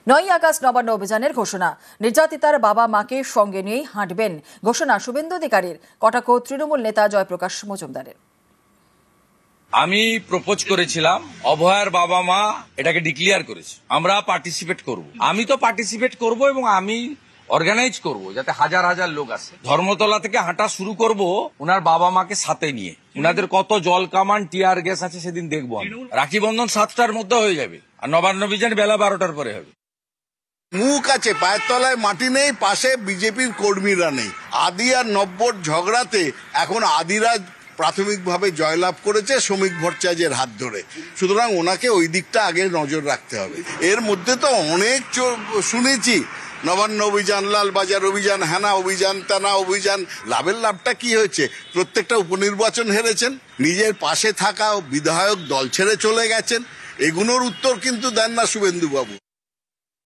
9ই August Nabanna অভিযানের ঘোষণা। নির্যাতিতার বাবা মাকে সঙ্গে নিয়েই হাঁটবেন ঘোষণা শুভেন্দু অধিকারীর। কটাক্ষ তৃণমূল নেতা জয়প্রকাশ মজুমদারের। আমি প্রপোজ করেছিলাম, অভয়ার বাবা মা এটাকে ডিক্লেয়ার করেছে, আমরা পার্টিসিপেট করব। আমি তো পার্টিসিপেট করব এবং আমি অর্গানাইজ করব যাতে হাজার হাজার লোক আসে। ধর্মতলা থেকে হাঁটা শুরু করব ওনার বাবা মাকে সাথে নিয়ে। ওনাদের কত জল কামান টিয়ার গ্যাস আছে সেদিন দেখবো। রাখি বন্ধন 7টার মধ্যে হয়ে যাবে আর নবান্ন অভিযান বেলা 12টার পরে হবে। মুখ আছে, পায়ের তলায় মাটি নেই, পাশে বিজেপির কর্মীরা নেই। আদি আর নব্বর ঝগড়াতে এখন আদিরা প্রাথমিকভাবে জয়লাভ করেছে শ্রমিক ভট্টাচার্যের হাত ধরে। সুতরাং ওনাকে ওই দিকটা আগে নজর রাখতে হবে। এর মধ্যে তো অনেক শুনেছি, নবান্ন অভিযান, লালবাজার অভিযান, হেনা অভিযান, তেনা অভিযান। লাভের লাভটা কি হয়েছে? প্রত্যেকটা উপনির্বাচন হেরেছেন, নিজের পাশে থাকা বিধায়ক দল ছেড়ে চলে গেছেন। এগুলোর উত্তর কিন্তু দেন না শুভেন্দু বাবু।